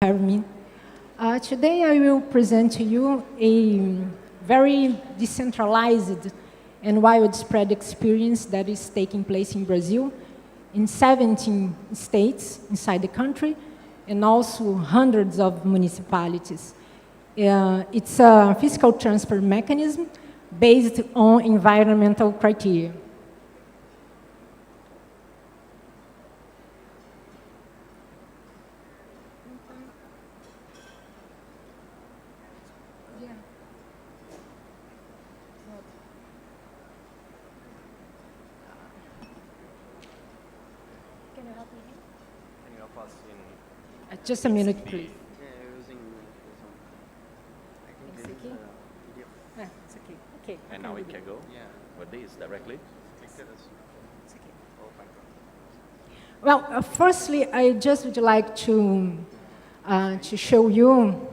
having me. Today I will present to you a very decentralized and widespread experience that is taking place in Brazil, in 17 states inside the country, and also hundreds of municipalities. It's a fiscal transfer mechanism based on environmental criteria. Just a minute, please. Okay. And now we can go with this directly? Well, firstly, I just would like to show you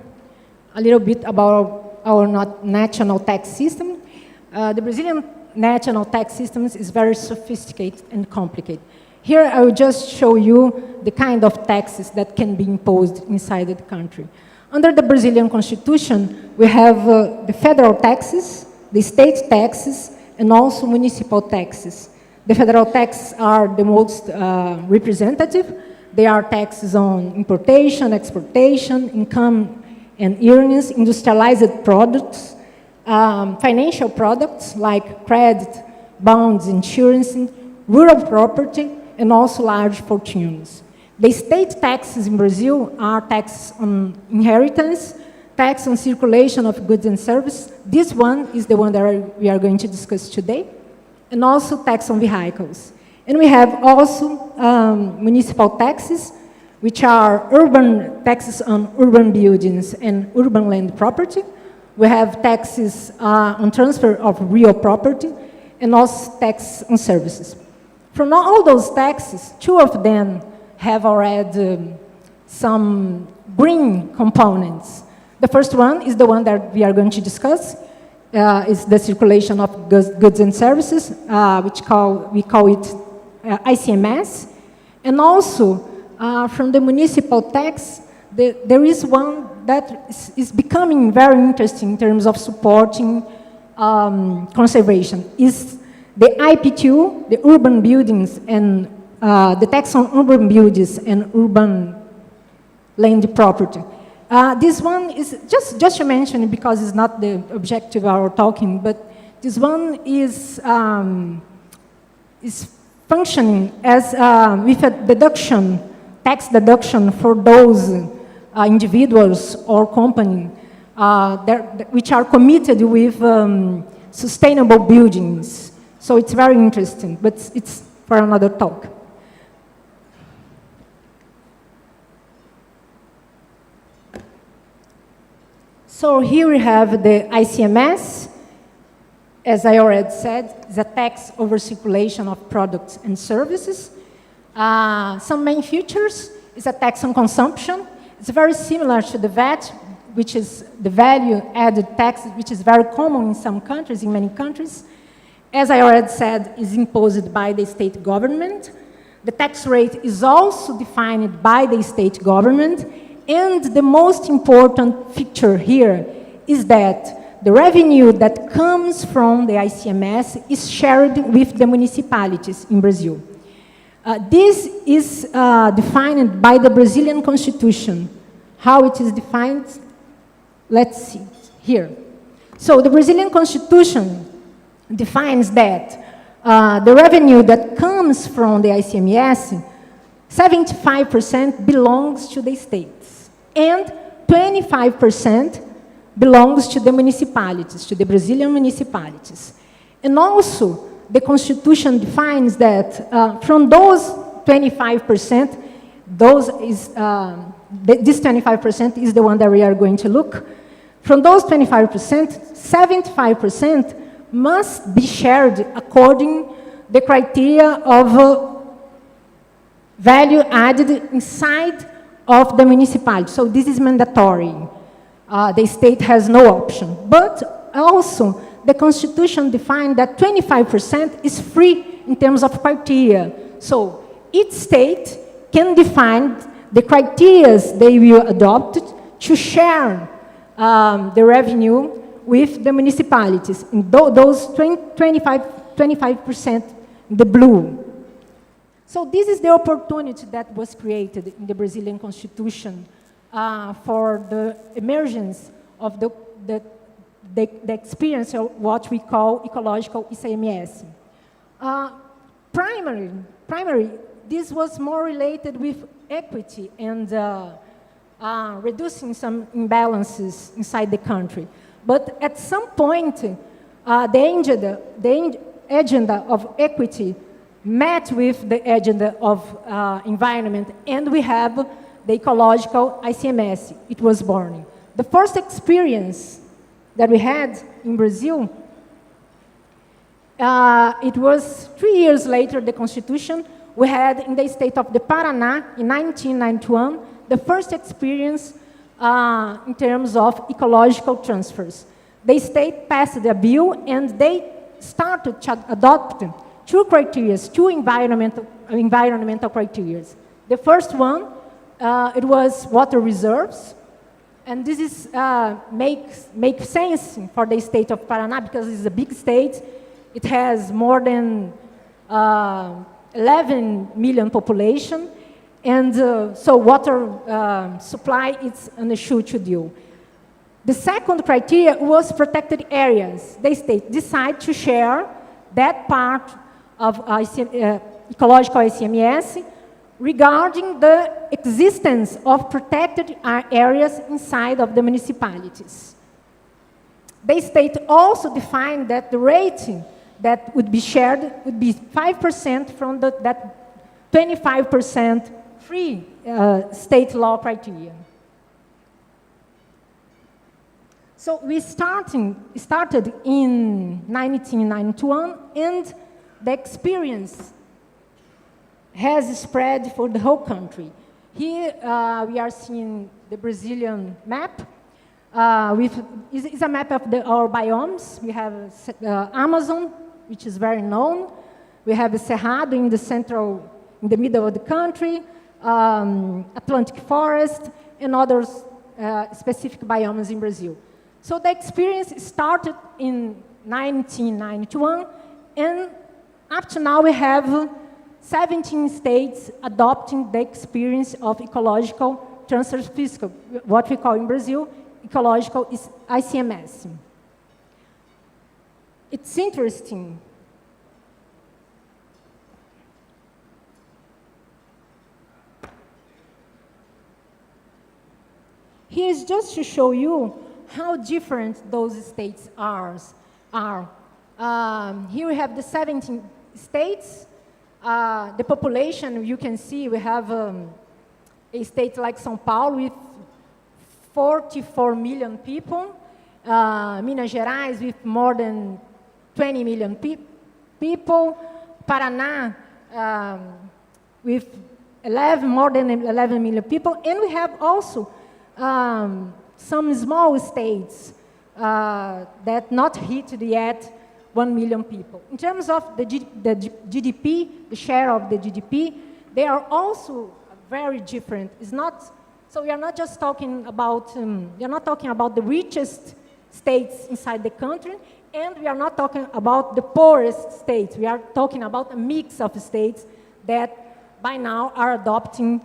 a little bit about our national tax system. The Brazilian national tax system is very sophisticated and complicated. Here, I will just show you the kind of taxes that can be imposed inside the country. Under the Brazilian Constitution, we have the federal taxes, the state taxes, and also municipal taxes. The federal taxes are the most representative. They are taxes on importation, exportation, income and earnings, industrialized products, financial products like credit, bonds, insurance, rural property, and also large fortunes. The state taxes in Brazil are taxes on inheritance, tax on circulation of goods and services. This one is the one that we are going to discuss today, and also tax on vehicles. And we have also municipal taxes, which are urban taxes on urban buildings and urban land property. We have taxes on transfer of real property, and also tax on services. From all those taxes, two of them have already some green components. The first one is the one that we are going to discuss, is the circulation of goods and services, which we call it ICMS. And also, from the municipal tax, there is one that is becoming very interesting in terms of supporting conservation, is the IPTU, the urban buildings, and the tax on urban buildings and urban land property. This one is, just to mention it because it's not the objective of our talking, but this one is functioning as with a deduction, tax deduction for those individuals or companies which are committed with sustainable buildings. So it's very interesting, but it's for another talk. So here we have the ICMS. As I already said, it's a tax over circulation of products and services. Some main features is a tax on consumption. It's very similar to the VAT, which is the value-added tax, which is very common in some countries, in many countries. As I already said, is imposed by the state government. The tax rate is also defined by the state government. And the most important feature here is that the revenue that comes from the ICMS is shared with the municipalities in Brazil. This is defined by the Brazilian Constitution. How it is defined? Let's see here. So the Brazilian Constitution defines that the revenue that comes from the ICMS, 75% belongs to the states, and 25% belongs to the municipalities, to the Brazilian municipalities. And also, the Constitution defines that from those 25%, this 25% is the one that we are going to look. From those 25%, 75% must be shared according to the criteria of value added inside of the municipality. So this is mandatory. The state has no option. But also, the Constitution defined that 25% is free in terms of criteria. So each state can define the criteria they will adopt to share the revenue with the municipalities, in those 25% the blue. So this is the opportunity that was created in the Brazilian Constitution for the emergence of the experience of what we call ecological ICMS. Primary, this was more related with equity and reducing some imbalances inside the country. But at some point, the agenda of equity met with the agenda of environment, and we have the ecological ICMS. It was born. The first experience that we had in Brazil, it was 3 years later, the Constitution, we had in the state of the Paraná, in 1991, the first experience in terms of ecological transfers. The state passed a bill, and they started to adopt two criteria, two environmental criteria. The first one, it was water reserves, and this is makes sense for the state of Paraná because it's a big state. It has more than 11 million population, and so water supply is an issue to deal. The second criteria was protected areas. The state decided to share that part of ecological ICMS regarding the existence of protected areas inside of the municipalities. The state also defined that the rating that would be shared would be 5% from that 25% free state law criteria. So we started in 1991, and the experience has spread for the whole country. Here we are seeing the Brazilian map. It's a map of our biomes. We have Amazon, which is very known. We have Cerrado in the middle of the country, Atlantic Forest, and other specific biomes in Brazil. So the experience started in 1991, and up to now we have 17 states adopting the experience of ecological transfer fiscal, what we call in Brazil, ecological ICMS. It's interesting. Here's just to show you how different those states are. Here we have the 17 states. The population, you can see, we have a state like São Paulo with 44 million people, Minas Gerais with more than 20 million people, Paraná with more than 11 million people, and we have also some small states that not hit yet 1 million people. In terms of the GDP, the share of the GDP, they are also very different. It's not, so we are not just talking about, we are not talking about the richest states inside the country, and we are not talking about the poorest states. We are talking about a mix of states that by now are adopting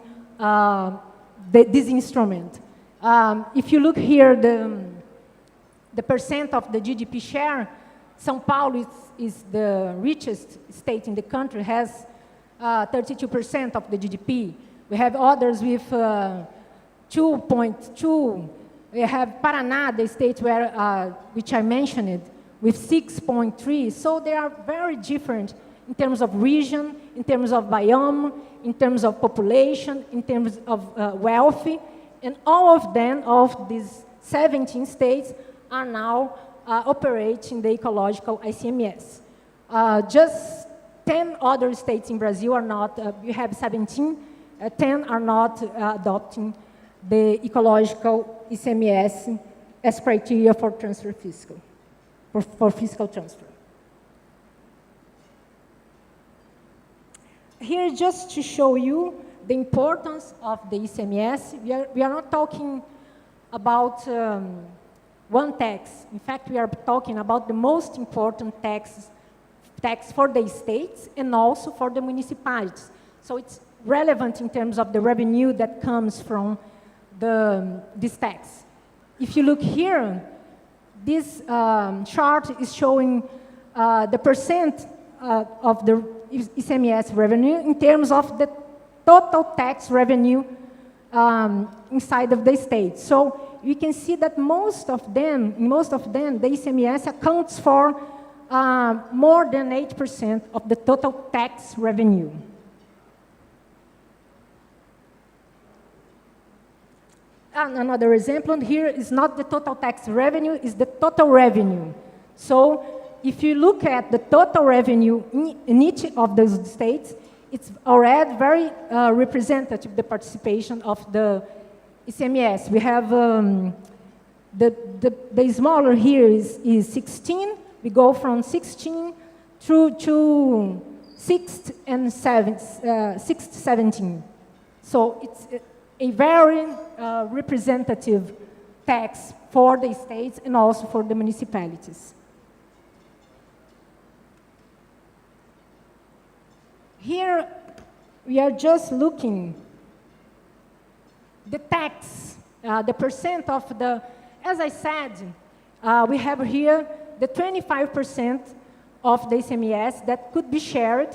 this instrument. If you look here, the percent of the GDP share, São Paulo is the richest state in the country, has 32% of the GDP. We have others with 2.2. We have Paraná, the state where, which I mentioned, with 6.3. So they are very different in terms of region, in terms of biome, in terms of population, in terms of wealth. And all of them, of these 17 states, are now operating the ecological ICMS. Just 10 other states in Brazil are not, we have 17, 10 are not adopting the ecological ICMS as criteria for transfer fiscal, for fiscal transfer. Here, just to show you the importance of the ICMS, we are not talking about one tax. In fact, we are talking about the most important tax for the states and also for the municipalities. So it's relevant in terms of the revenue that comes from this tax. If you look here, this chart is showing the percent of the ICMS revenue in terms of the total tax revenue inside of the state. So you can see that most of them, the ICMS accounts for more than 8% of the total tax revenue. And another example here is not the total tax revenue, it's the total revenue. So if you look at the total revenue in each of those states, it's already very representative, the participation of the ICMS. We have the smaller here is 16. We go from 16 through to 6 and 17. So it's a very representative tax for the states and also for the municipalities. Here, we are just looking the tax, the percent of the, as I said, we have here the 25% of the ICMS that could be shared,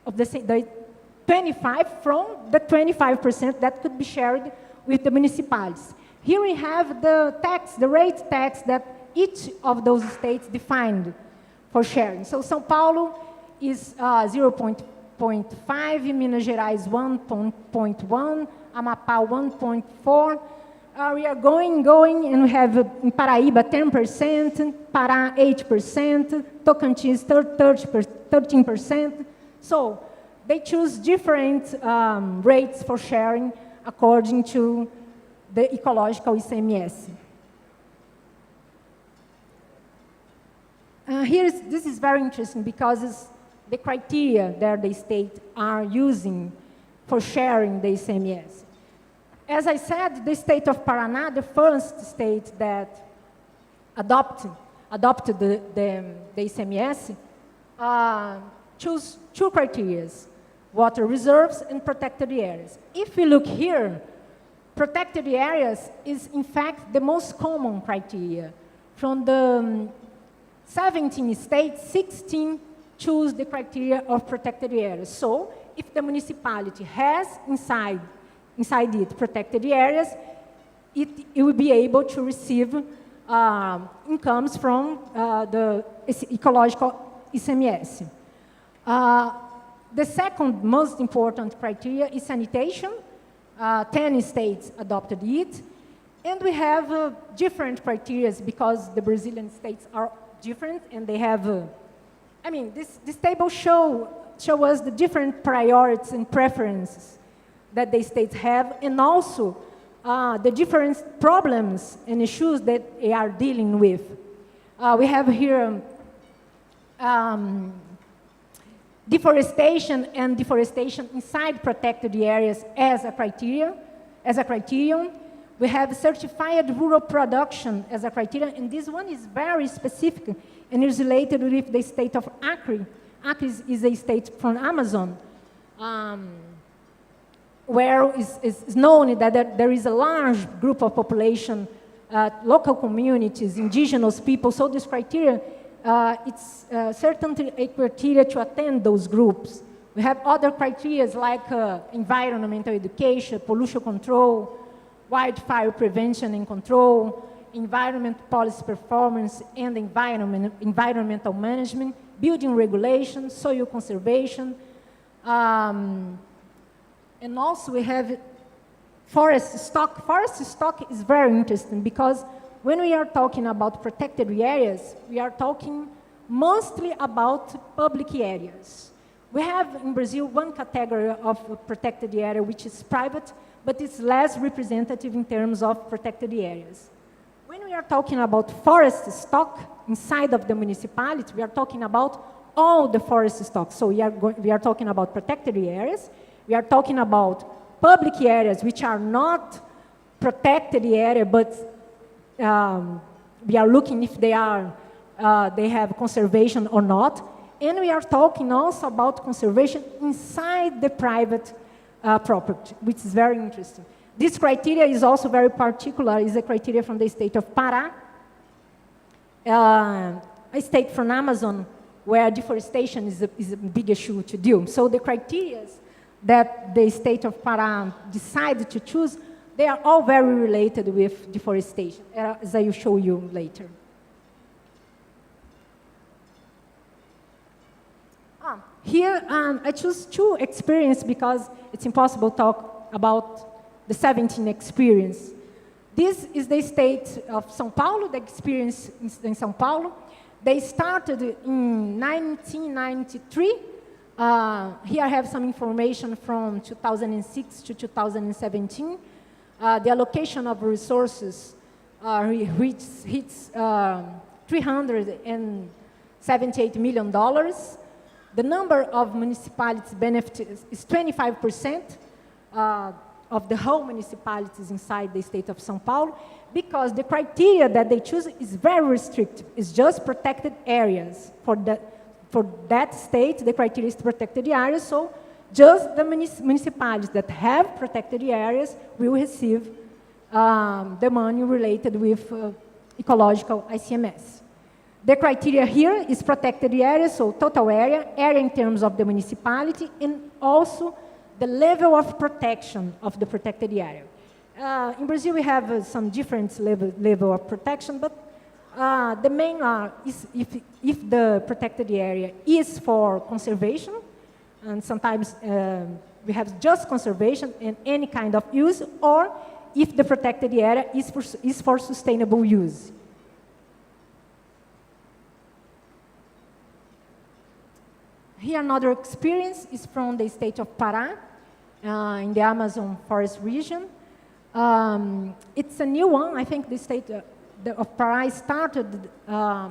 of the 25 from the 25% that could be shared with the municipalities. Here we have the tax, the rate tax that each of those states defined for sharing. So São Paulo is 0.5, Minas Gerais 1.1, Amapá 1.4. We are going, and we have in Paraíba 10%, Pará 8%, Tocantins 13%. So they choose different rates for sharing according to the ecological ICMS. This is very interesting because it's the criteria that the states are using for sharing the ICMS. As I said, the state of Paraná, the first state that adopted the ICMS, choose two criteria: water reserves and protected areas. If we look here, protected areas is in fact the most common criteria. From the 17 states, 16 choose the criteria of protected areas. So if the municipality has inside it protected areas, it will be able to receive incomes from the ecological ICMS. The second most important criteria is sanitation. 10 states adopted it. And we have different criteria because the Brazilian states are different and they have, this table show us the different priorities and preferences that the states have, and also the different problems and issues that they are dealing with. We have here deforestation and deforestation inside protected areas as a criterion. We have certified rural production as a criterion, and this one is very specific and is related with the state of Acre. Acre is a state from Amazon, where is known that there is a large group of population, local communities, indigenous people. So this criteria, it's certainly a criteria to attend those groups. We have other criteria like environmental education, pollution control, wildfire prevention and control, environment policy performance and environmental management, building regulations, soil conservation, and also we have forest stock. Forest stock is very interesting because when we are talking about protected areas, we are talking mostly about public areas. We have in Brazil one category of protected area which is private, but it's less representative in terms of protected areas. When we are talking about forest stock inside of the municipality, we are talking about all the forest stock. So we are talking about protected areas, We are talking about public areas which are not protected area, but we are looking if they have conservation or not. And we are talking also about conservation inside the private property, which is very interesting. This criteria is also very particular, is a criteria from the state of Pará, a state from Amazon where deforestation is a big issue to deal. So the criteria that the state of Pará decided to choose, they are all very related with deforestation, as I will show you later. Here, I choose two experiences because it's impossible to talk about the 17 experience. This is the state of São Paulo, the experience in São Paulo. They started in 1993. Here I have some information from 2006 to 2017. The allocation of resources hits $378 million. The number of municipalities benefited is 25% of the whole municipalities inside the state of São Paulo, because the criteria that they choose is very restrictive. It's just protected areas. For that state, the criteria is protected areas, so just the municipalities that have protected areas will receive the money related with ecological ICMS. The criteria here is protected area, so total area in terms of the municipality, and also the level of protection of the protected area. In Brazil, we have some different level of protection, but the main is if the protected area is for conservation, and sometimes we have just conservation and any kind of use, or if the protected area is for sustainable use. Here another experience is from the state of Pará, in the Amazon forest region. It's a new one. I think the state of Pará started to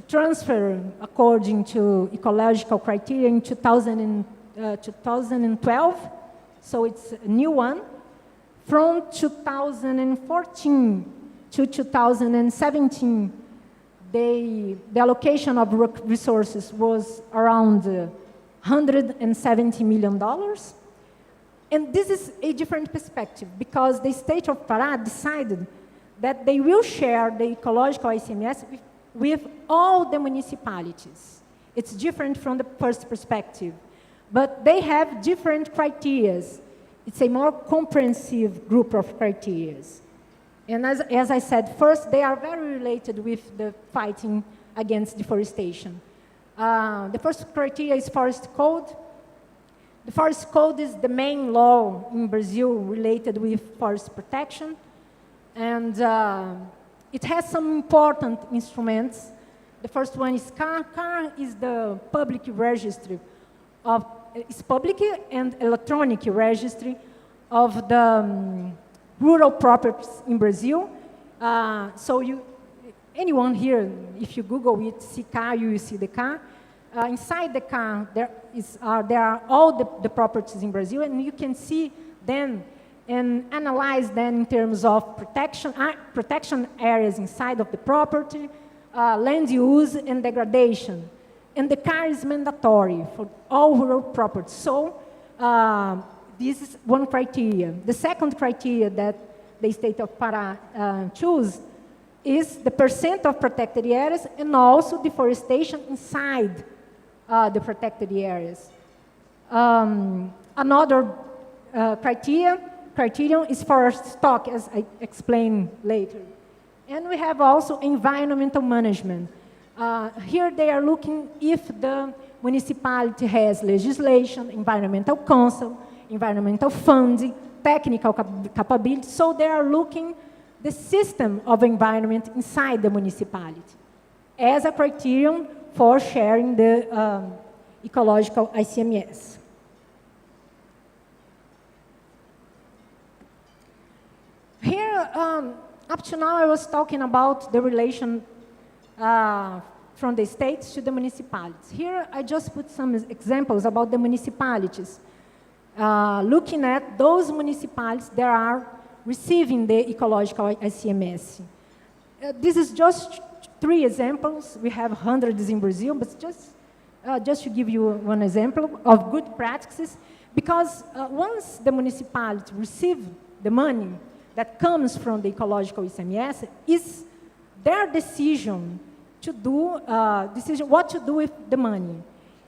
transfer according to ecological criteria in 2012, so it's a new one. From 2014 to 2017, the allocation of resources was around $170 million. And this is a different perspective, because the state of Pará decided that they will share the ecological ICMS with all the municipalities. It's different from the first perspective, but they have different criteria. It's a more comprehensive group of criteria. And as I said, first, they are very related with the fighting against deforestation. The first criteria is Forest Code. The Forest Code is the main law in Brazil related with forest protection. And it has some important instruments. The first one is CAR. CAR is the public registry of, it's public and electronic registry of the rural properties in Brazil. So anyone here, if you Google it, see CAR, you will see the CAR. Inside the CAR, there are all the properties in Brazil, and you can see them and analyze them in terms of protection areas inside of the property, land use, and degradation. And the CAR is mandatory for all rural properties. So this is one criteria. The second criteria that the state of Pará chose is the percent of protected areas and also deforestation inside the protected areas. Another criterion is forest stock, as I explain later. And we have also environmental management. Here they are looking if the municipality has legislation, environmental council, environmental funding, technical capability. So they are looking the system of environment inside the municipality as a criterion for sharing the ecological ICMS. Here, up to now, I was talking about the relation from the states to the municipalities. Here, I just put some examples about the municipalities. looking at those municipalities that are receiving the ecological ICMS. This is just 3 examples. We have hundreds in Brazil, but just to give you one example of good practices, because once the municipality receive the money that comes from the ecological ICMS, is their decision to do what to do with the money.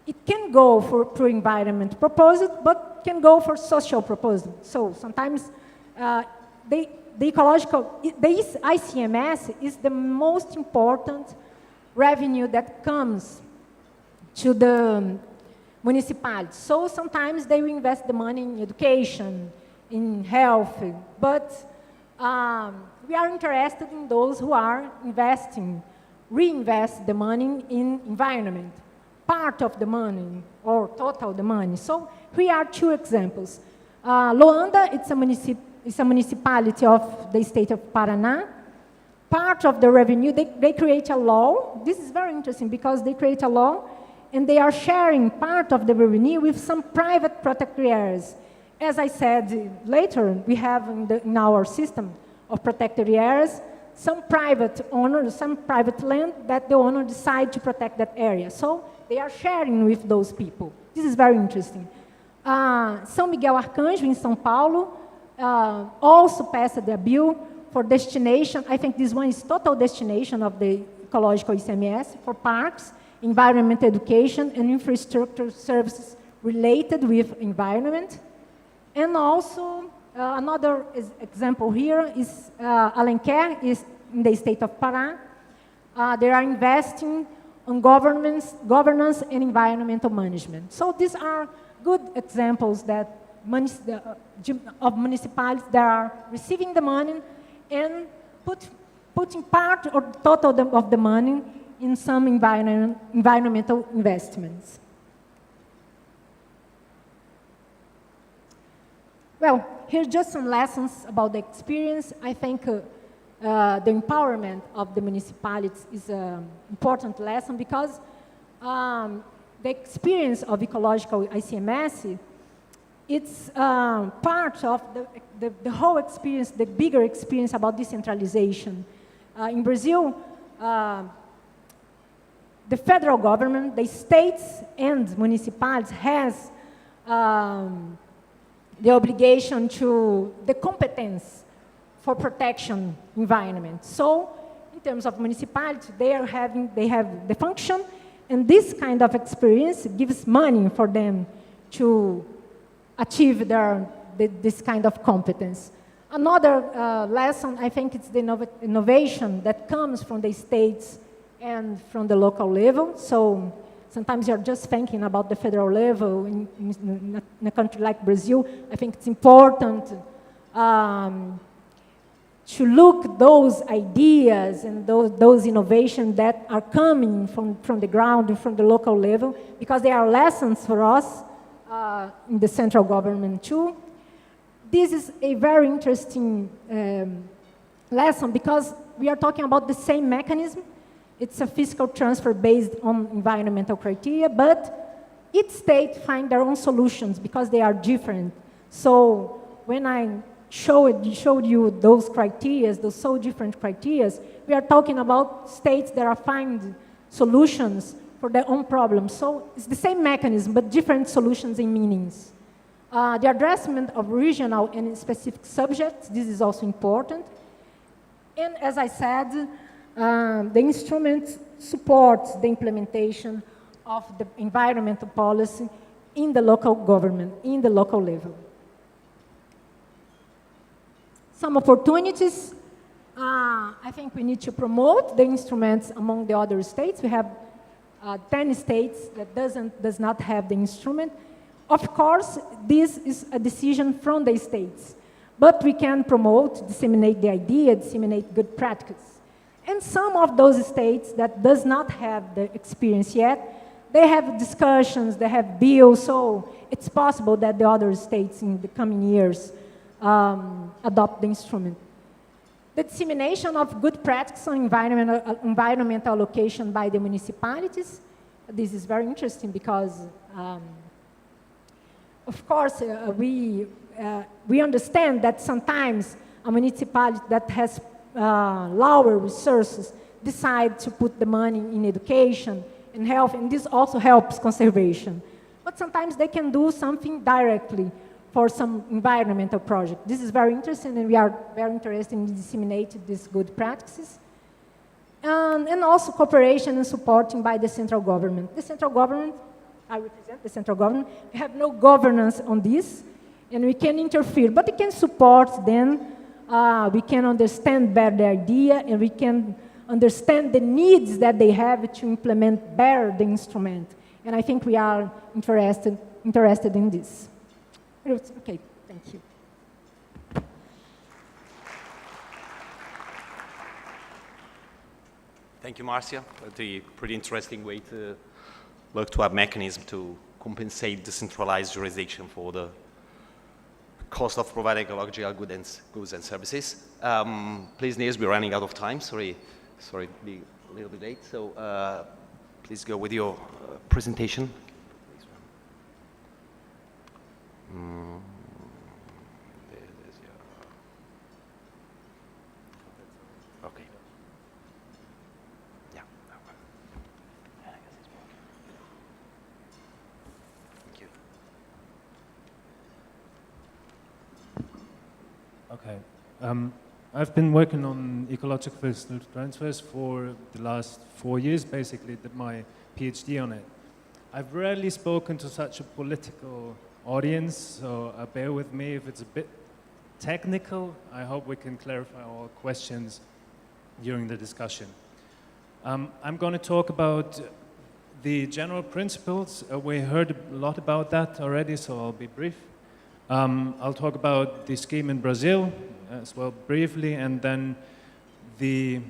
It can go for environment proposal, but can go for social proposal. So sometimes the ICMS is the most important revenue that comes to the municipality. So sometimes they will invest the money in education, in health, but we are interested in those who are reinvest the money in environment, part of the money or total the money. So here are 2 examples. Loanda, it's a municipality of the state of Paraná. Part of the revenue, they create a law. This is very interesting because they create a law and they are sharing part of the revenue with some private protected areas. As I said later, we have in our system of protected areas some private owner, some private land that the owner decide to protect that area. So they are sharing with those people. This is very interesting. São Miguel Arcanjo in São Paulo also passed a bill for destination. I think this one is total destination of the ecological ICMS for parks, environment education, and infrastructure services related with environment. And also, another example here is Alenquer, is in the state of Pará. They are investing on governance and environmental management. So these are good examples that of municipalities that are receiving the money and putting part or total of the money in some environmental investments. Well, here's just some lessons about the experience. I think the empowerment of the municipalities is an important lesson because the experience of ecological ICMS, it's part of the whole experience, the bigger experience about decentralization. In Brazil, the federal government, the states and municipalities has the obligation the competence for protection environment. So, in terms of municipality, they have the function, and this kind of experience gives money for them to achieve this kind of competence. Another lesson, I think, it's the innovation that comes from the states and from the local level. So sometimes you're just thinking about the federal level in a country like Brazil. I think it's important to look those ideas and those innovations that are coming from the ground and from the local level, because they are lessons for us in the central government too. This is a very interesting lesson because we are talking about the same mechanism. It's a fiscal transfer based on environmental criteria, but each state find their own solutions because they are different. So when I showed you those criteria, those so different criteria, we are talking about states that are finding solutions for their own problems. So it's the same mechanism, but different solutions and meanings. The addressment of regional and specific subjects, this is also important. And as I said, the instrument supports the implementation of the environmental policy in the local government, in the local level. Some opportunities, I think we need to promote the instruments among the other states. We have 10 states that does not have the instrument. Of course, this is a decision from the states, but we can promote, disseminate the idea, disseminate good practice. And some of those states that does not have the experience yet, they have discussions, they have bills, so it's possible that the other states in the coming years adopt the instrument. The dissemination of good practice on environmental allocation by the municipalities. This is very interesting because Of course, we understand that sometimes a municipality that has lower resources decide to put the money in education and health, and this also helps conservation. But sometimes they can do something directly for some environmental project. This is very interesting, and we are very interested in disseminating these good practices. And also cooperation and supporting by the central government. The central government, I represent the central government, we have no governance on this, and we can interfere, but we can support them, we can understand better the idea, and we can understand the needs that they have to implement better the instrument. And I think we are interested in this. Okay, thank you. Thank you, Marcia. That's a pretty interesting way to look to a mechanism to compensate decentralized jurisdiction for the cost of providing ecological goods and services. Please, Niels, we're running out of time. Sorry to be a little bit late. So please go with your presentation. Okay. Yeah. Thank you. Okay. I've been working on ecological fiscal transfers for the last 4 years, basically, did my PhD on it. I've rarely spoken to such a political audience, so bear with me if it's a bit technical. I hope we can clarify all questions during the discussion. I'm going to talk about the general principles. We heard a lot about that already, so I'll be brief. I'll talk about the scheme in Brazil as well briefly, and then the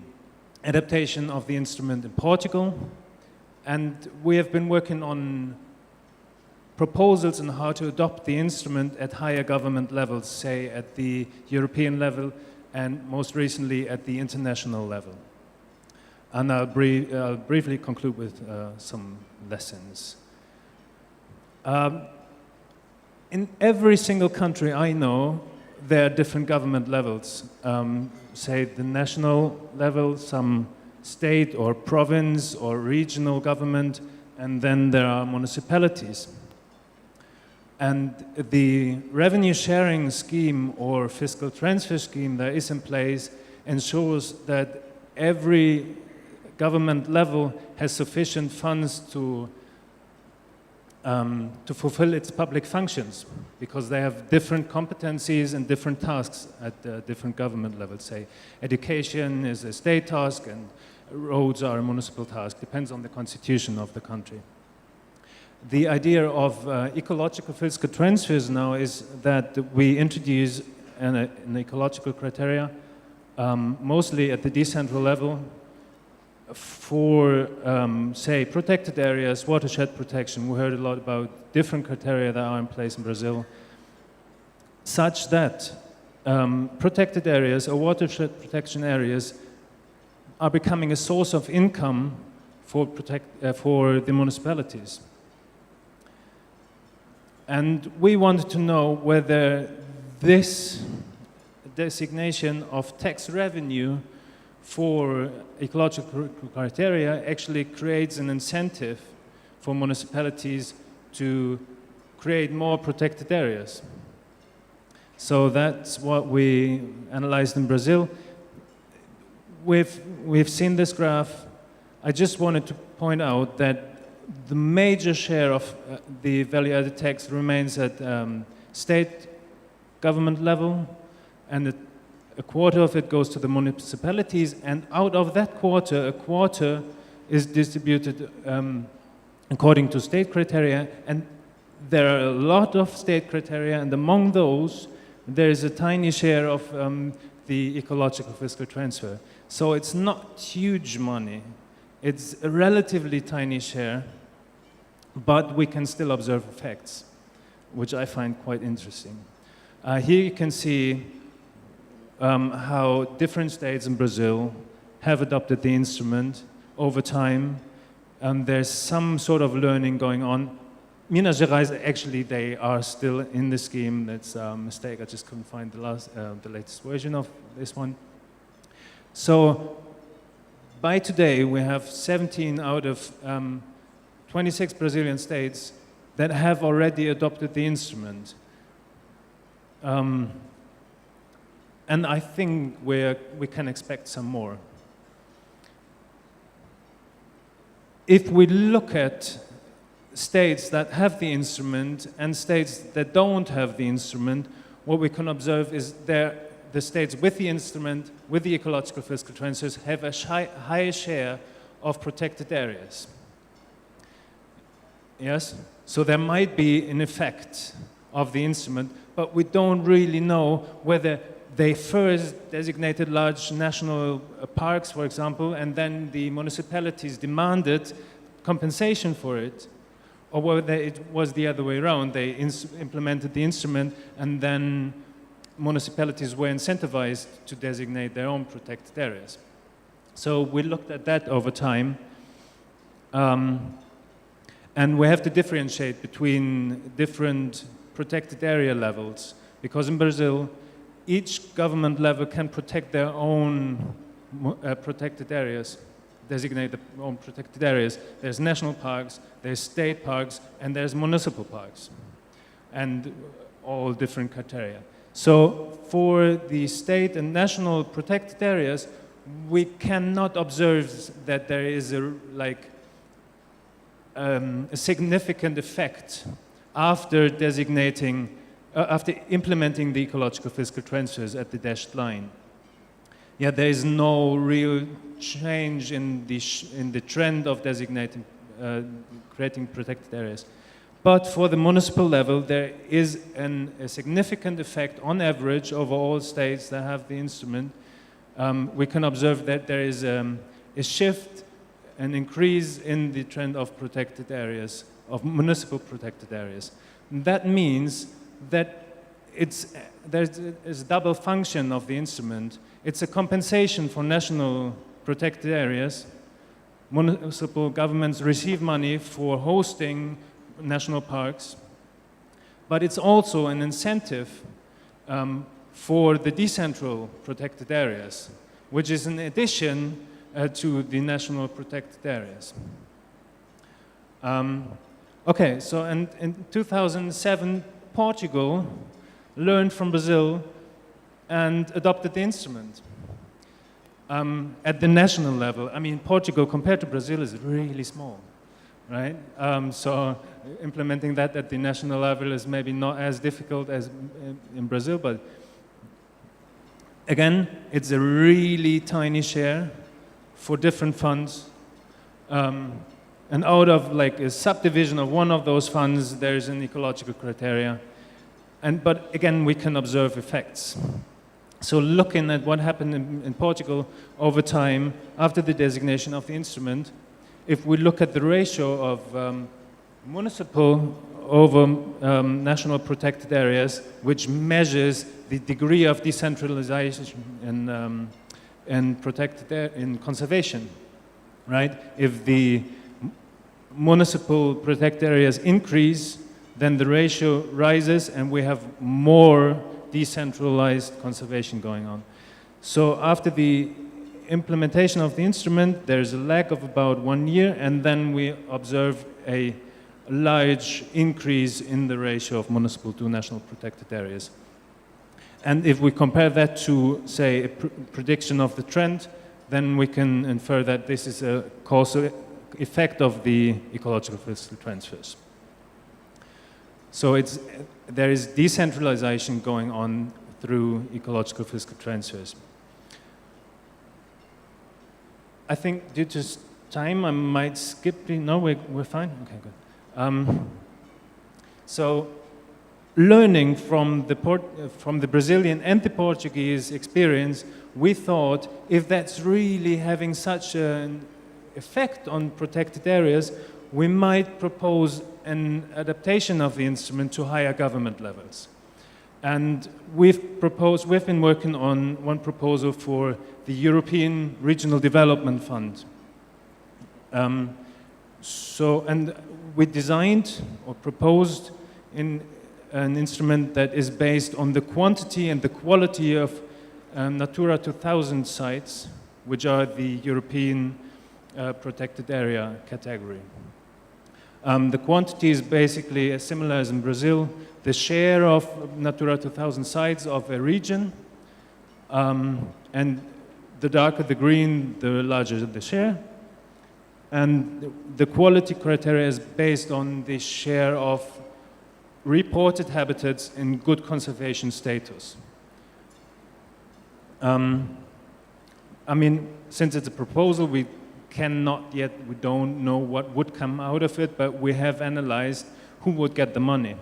adaptation of the instrument in Portugal. And we have been working on proposals on how to adopt the instrument at higher government levels, say at the European level and most recently at the international level. And I'll briefly conclude with some lessons. In every single country I know, there are different government levels. Say the national level, some state or province or regional government, and then there are municipalities. And the revenue sharing scheme or fiscal transfer scheme that is in place ensures that every government level has sufficient funds to fulfill its public functions, because they have different competencies and different tasks at different government levels. Say education is a state task and roads are a municipal task, depends on the constitution of the country. The idea of ecological fiscal transfers now is that we introduce an ecological criteria, mostly at the decentral level, for, say, protected areas, watershed protection. We heard a lot about different criteria that are in place in Brazil, such that protected areas or watershed protection areas are becoming a source of income for the municipalities. And we wanted to know whether this designation of tax revenue for ecological criteria actually creates an incentive for municipalities to create more protected areas. So that's what we analyzed in Brazil. We've seen this graph. I just wanted to point out that the major share of the value-added tax remains at state government level, and a quarter of it goes to the municipalities, and out of that quarter, a quarter is distributed according to state criteria, and there are a lot of state criteria, and among those, there is a tiny share of the ecological fiscal transfer. So it's not huge money. It's a relatively tiny share, but we can still observe effects, which I find quite interesting. Here you can see how different states in Brazil have adopted the instrument over time. There's some sort of learning going on. Minas Gerais, actually, they are still in the scheme. That's a mistake. I just couldn't find the latest version of this one. So by today, we have 17 out of 26 Brazilian states that have already adopted the instrument. And I think we can expect some more. If we look at states that have the instrument and states that don't have the instrument, what we can observe is the states with the instrument, with the ecological fiscal transfers, have a higher share of protected areas. Yes? So there might be an effect of the instrument, but we don't really know whether they first designated large national parks, for example, and then the municipalities demanded compensation for it, or whether it was the other way around. They implemented the instrument, and then municipalities were incentivized to designate their own protected areas. So we looked at that over time. And we have to differentiate between different protected area levels, because in Brazil, each government level can protect their own protected areas, designate their own protected areas. There's national parks, there's state parks, and there's municipal parks, and all different criteria. So for the state and national protected areas, we cannot observe that there is a significant effect after implementing the ecological fiscal transfers at the dashed line. Yeah, there is no real change in the trend of designating, creating protected areas. But for the municipal level, there is a significant effect on average over all states that have the instrument. We can observe that there is a shift, an increase in the trend of protected areas, of municipal protected areas. And that means that there's a double function of the instrument. It's a compensation for national protected areas. Municipal governments receive money for hosting national parks, but it's also an incentive for the decentral protected areas, which is in addition to the national protected areas. Okay, so in 2007, Portugal learned from Brazil and adopted the instrument at the national level. I mean, Portugal compared to Brazil is really small, right? So implementing that at the national level is maybe not as difficult as in Brazil, but again, it's a really tiny share for different funds. And out of like a subdivision of one of those funds, there's an ecological criteria. But again, we can observe effects. So looking at what happened in Portugal over time, after the designation of the instrument, if we look at the ratio of municipal over national protected areas, which measures the degree of decentralization in conservation, right? If the municipal protected areas increase, then the ratio rises and we have more decentralized conservation going on. So after the implementation of the instrument, there's a lag of about 1 year, and then we observe a large increase in the ratio of municipal to national protected areas. And if we compare that to, say, a prediction of the trend, then we can infer that this is a causal effect of the ecological fiscal transfers. So there is decentralization going on through ecological fiscal transfers. I think due to time, I might skip. No, we're fine? Okay, good. So learning from the Brazilian and the Portuguese experience, we thought if that's really having such an effect on protected areas, we might propose an adaptation of the instrument to higher government levels. And we've been working on one proposal for the European Regional Development Fund. So, and we designed or proposed in an instrument that is based on the quantity and the quality of Natura 2000 sites, which are the European protected area category. The quantity is basically as similar as in Brazil. The share of Natura 2000 sites of a region, and the darker the green, the larger the share. And the quality criteria is based on the share of reported habitats in good conservation status. I mean, since it's a proposal, we don't know what would come out of it, but we have analyzed who would get the money.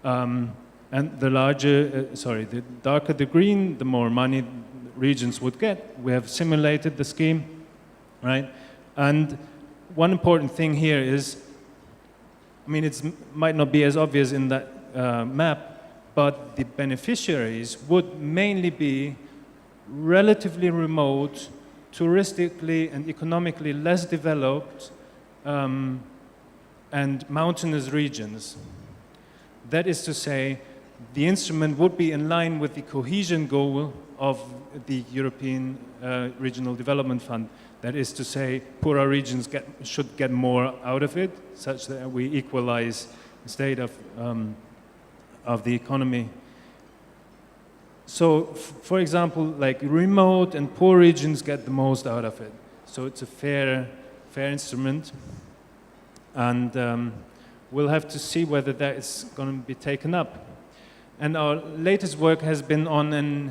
And the darker the green, the more money regions would get. We have simulated the scheme, right? And one important thing here is, I mean, it might not be as obvious in that map, but the beneficiaries would mainly be relatively remote, touristically and economically less developed, and mountainous regions. That is to say, the instrument would be in line with the cohesion goal of the European Regional Development Fund. That is to say, poorer regions should get more out of it, such that we equalize the state of the economy. So, for example, like remote and poor regions get the most out of it. So it's a fair instrument, and we'll have to see whether that is going to be taken up. And our latest work has been on a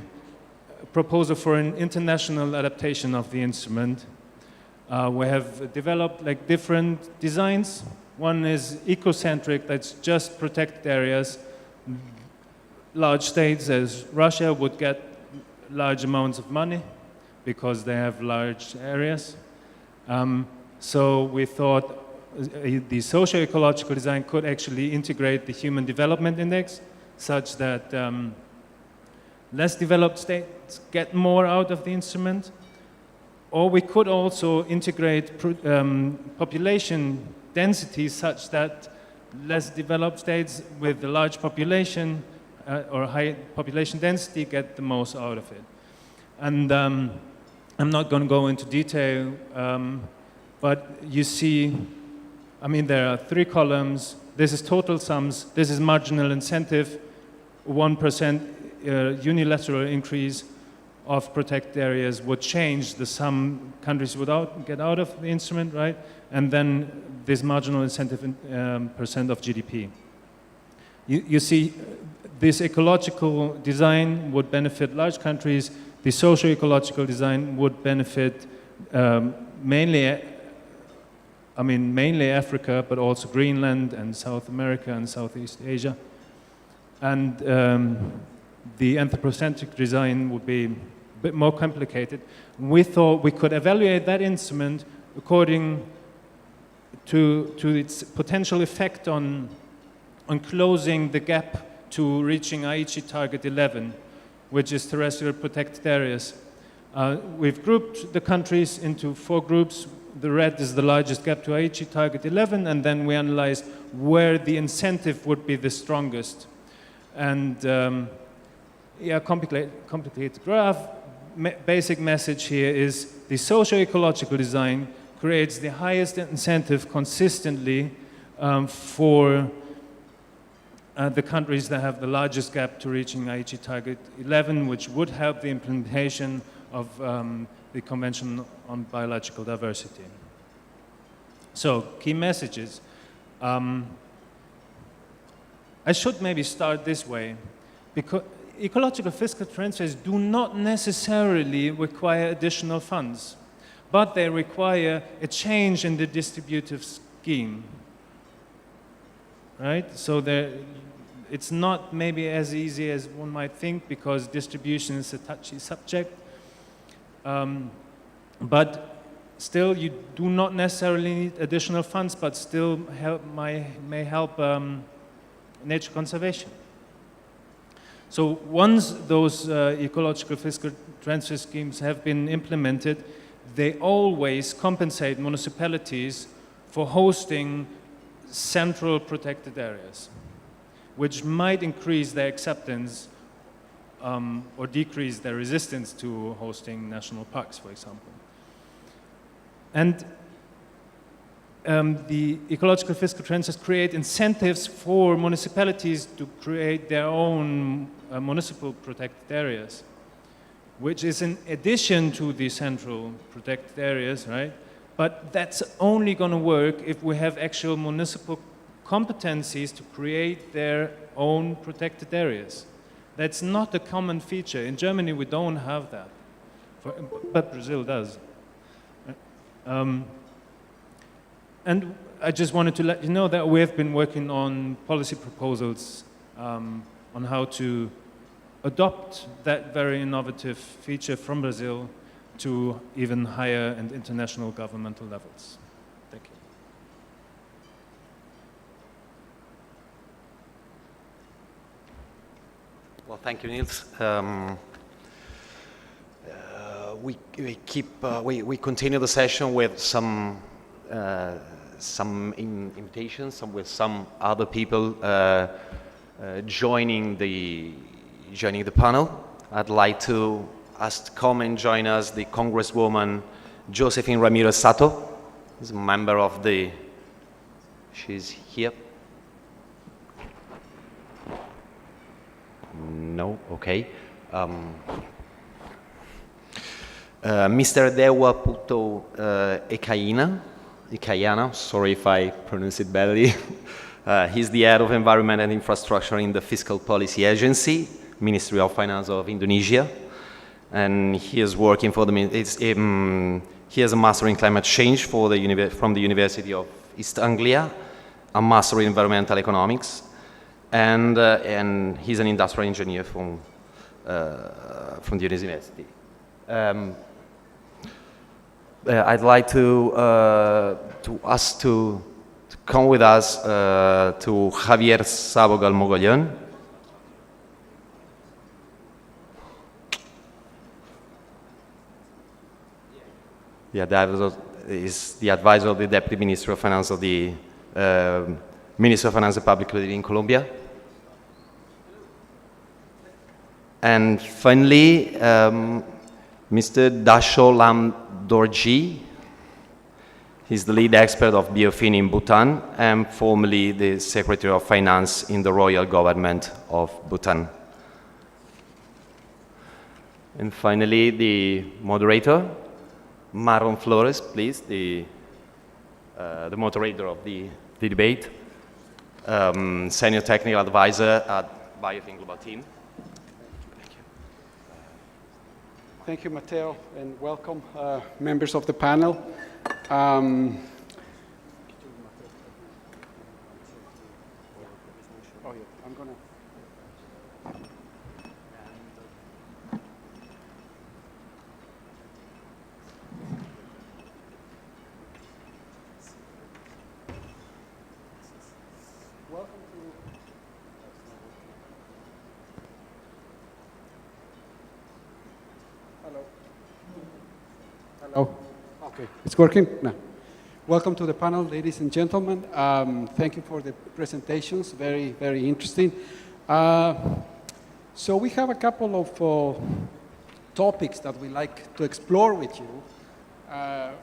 proposal for an international adaptation of the instrument. We have developed like different designs. One is ecocentric, that's just protected areas. Large states as Russia would get large amounts of money because they have large areas. So we thought the socio-ecological design could actually integrate the Human Development Index such that less developed states get more out of the instrument. Or we could also integrate population density such that less developed states with a large population or high population density get the most out of it. And I'm not going to go into detail, but you see, I mean, there are 3 columns. This is total sums. This is marginal incentive, 1% unilateral increase of protected areas would change the sum countries would get out of the instrument, right? And then this marginal incentive in percent of GDP. You see, this ecological design would benefit large countries. The socio-ecological design would benefit mainly Africa, but also Greenland and South America and Southeast Asia. And the anthropocentric design would be a bit more complicated. We thought we could evaluate that instrument according to its potential effect on closing the gap to reaching Aichi Target 11, which is terrestrial protected areas. We've grouped the countries into 4 groups. The red is the largest gap to Aichi Target 11, and then we analyzed where the incentive would be the strongest. And complicated graph. Basic message here is the socio-ecological design creates the highest incentive consistently for the countries that have the largest gap to reaching Aichi Target 11, which would help the implementation of the Convention on Biological Diversity. So, key messages. I should maybe start this way, because ecological fiscal transfers do not necessarily require additional funds, but they require a change in the distributive scheme, right? So it's not maybe as easy as one might think, because distribution is a touchy subject, but still you do not necessarily need additional funds, but still may help nature conservation. So once those ecological fiscal transfer schemes have been implemented, they always compensate municipalities for hosting central protected areas, which might increase their acceptance or decrease their resistance to hosting national parks, for example. And the ecological fiscal transfers create incentives for municipalities to create their own municipal protected areas, which is in addition to the central protected areas, right? But that's only going to work if we have actual municipal competencies to create their own protected areas. That's not a common feature. In Germany, we don't have that, but Brazil does. And I just wanted to let you know that we have been working on policy proposals on how to adopt that very innovative feature from Brazil to even higher and international governmental levels. Thank you. Well, thank you, Niels. We continue the session with some invitations, with some other people joining the panel. I'd like to ask to come and join us the Congresswoman Josephine Ramirez Sato, who's a member of the. She's here. No, okay. Mr. Dewa Puto Ekayana, sorry if I pronounce it badly. He's the head of Environment and Infrastructure in the Fiscal Policy Agency, Ministry of Finance of Indonesia. And he is working for the, he has a Master in Climate Change from the University of East Anglia, a Master in Environmental Economics, and he's an industrial engineer from the university. I'd like to ask to come with us to Javier Sabogal Mogollon. That is the advisor of the Deputy Minister of Finance of the Minister of Finance and Public Credit in Colombia. And finally, Mr. Dasho Lam Dorji. He's the lead expert of Biofin in Bhutan and formerly the Secretary of Finance in the Royal Government of Bhutan. And finally, the moderator, Marlon Flores, please, the moderator of the debate, Senior Technical Advisor at Biofin Global Team. Thank you, Matteo, and welcome, members of the panel. I'm gonna. Welcome to. Hello. Hello. Okay, it's working? No. Welcome to the panel, ladies and gentlemen. Thank you for the presentations, very, very interesting. So we have a couple of topics that we like to explore with you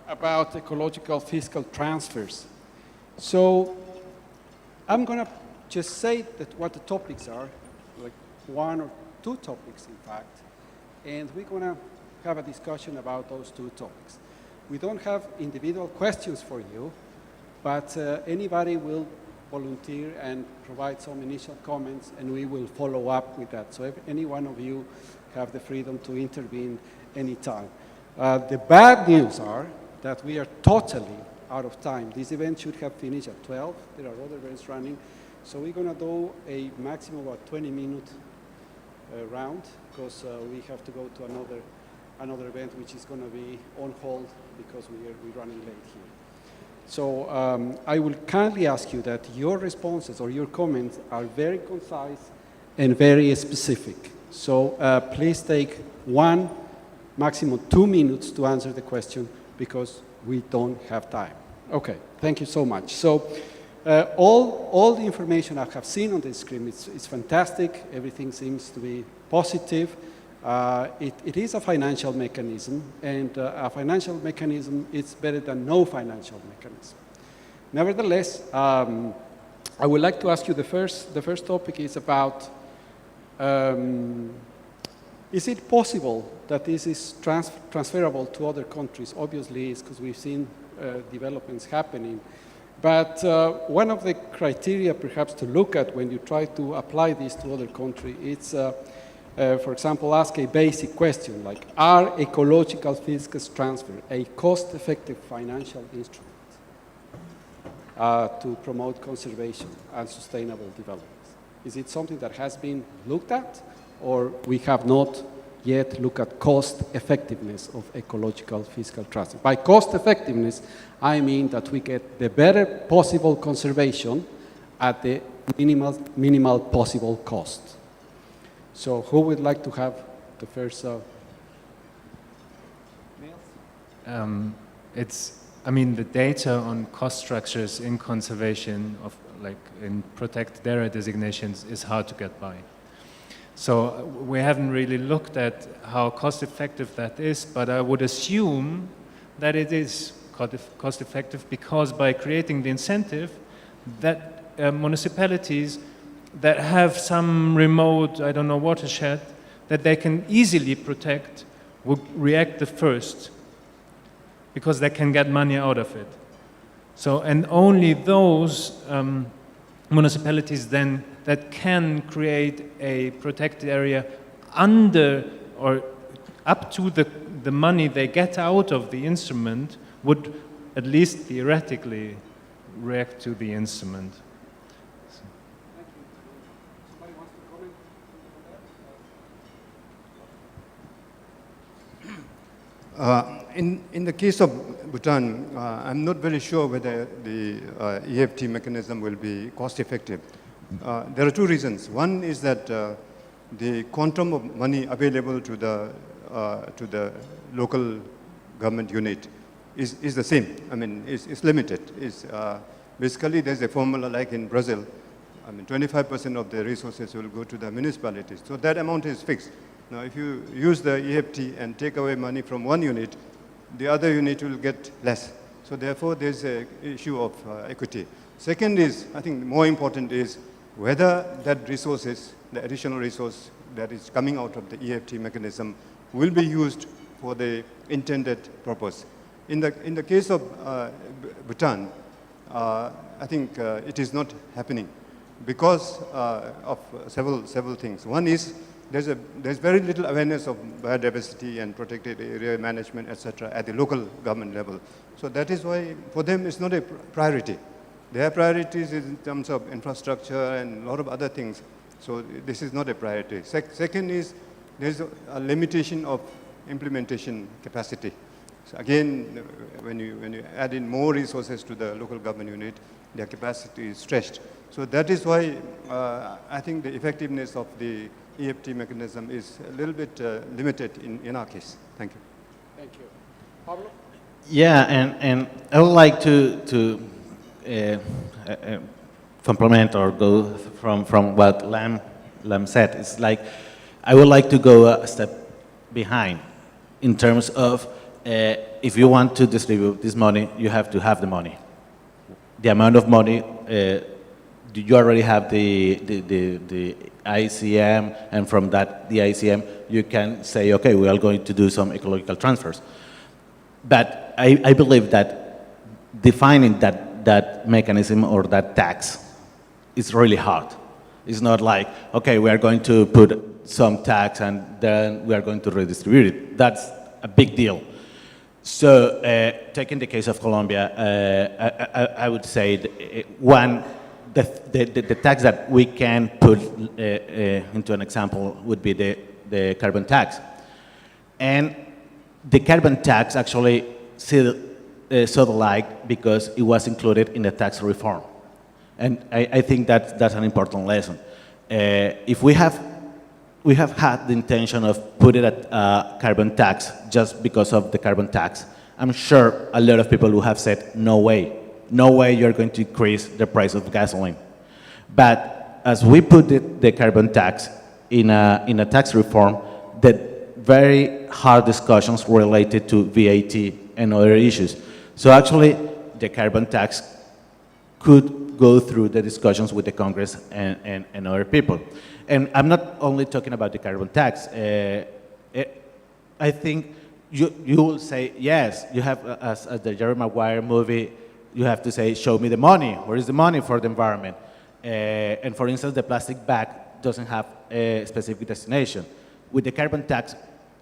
about ecological fiscal transfers. So I'm going to just say that what the topics are, like one or two topics, in fact, and we're going to have a discussion about those two topics. We don't have individual questions for you, but anybody will volunteer and provide some initial comments, and we will follow up with that. So if any one of you have the freedom to intervene anytime. The bad news are that we are totally out of time. This event should have finished at 12. There are other events running. So we're going to do a maximum of a 20-minute round, because we have to go to another event which is going to be on hold because we're running late here. So I will kindly ask you that your responses or your comments are very concise and very specific. So please take 1, maximum 2 minutes to answer the question, because we don't have time. Okay, thank you so much. So all the information I have seen on the screen is fantastic. Everything seems to be positive. It is a financial mechanism, and a financial mechanism is better than no financial mechanism. Nevertheless, I would like to ask you the first topic is about is it possible that this is transferable to other countries? Obviously, it's because we've seen developments happening. But one of the criteria perhaps to look at when you try to apply this to other countries, it's, for example, ask a basic question like, are ecological fiscal transfer a cost-effective financial instrument to promote conservation and sustainable development? Is it something that has been looked at, or we have not yet looked at cost effectiveness of ecological fiscal transfer? By cost effectiveness, I mean that we get the better possible conservation at the minimal possible cost. So who would like to have the first? I mean, the data on cost structures in conservation of, like, in protected area designations is hard to get by. So we haven't really looked at how cost effective that is, but I would assume that it is cost effective because by creating the incentive that municipalities that have some remote, I don't know, watershed that they can easily protect would react the first because they can get money out of it. So, and only those municipalities then that can create a protected area under or up to the money they get out of the instrument would at least theoretically react to the instrument. Somebody wants to comment on that? In the case of Bhutan, I'm not very sure whether the EFT mechanism will be cost effective. There are two reasons. One is that the quantum of money available to the local government unit is the same. I mean, it's limited. Basically, there's a formula like in Brazil. I mean, 25% of the resources will go to the municipalities. So that amount is fixed. Now, if you use the EFT and take away money from one unit, the other unit will get less. So therefore, there's an issue of equity. Second is, I think more important is whether that resources, the additional resource that is coming out of the EFT mechanism will be used for the intended purpose. In the case of Bhutan, I think it is not happening because of several things. One is there's very little awareness of biodiversity and protected area management, etc., at the local government level. So that is why for them it's not a priority. Their priorities is in terms of infrastructure and a lot of other things. So this is not a priority. Second is there's a limitation of implementation capacity. So again, when you add in more resources to the local government unit, their capacity is stretched. So that is why I think the effectiveness of the EFT mechanism is a little bit limited in our case. Thank you. Thank you. Pablo? Yeah, and I would like to complement or go from what Lam said. It's like I would like to go a step behind in terms of if you want to distribute this money, you have to have the money. The amount of money, do you already have the ICM, and from that, the ICM, you can say, okay, we are going to do some ecological transfers. But I believe that defining that mechanism or that tax is really hard. It's not like, okay, we are going to put some tax and then we are going to redistribute it. That's a big deal. So taking the case of Colombia, I would say the tax that we can put into an example would be the carbon tax. And the carbon tax actually sort of like because it was included in the tax reform. And I think that's an important lesson. If we have had the intention of putting a carbon tax just because of the carbon tax, I'm sure a lot of people who have said, no way, no way you're going to increase the price of gasoline. But as we put the carbon tax in a tax reform, the very hard discussions related to VAT and other issues. So actually, the carbon tax could go through the discussions with the Congress and other people. And I'm not only talking about the carbon tax. I think you will say, yes, you have, as the Jerry Maguire movie, you have to say, show me the money. Where is the money for the environment? And for instance, the plastic bag doesn't have a specific destination. With the carbon tax,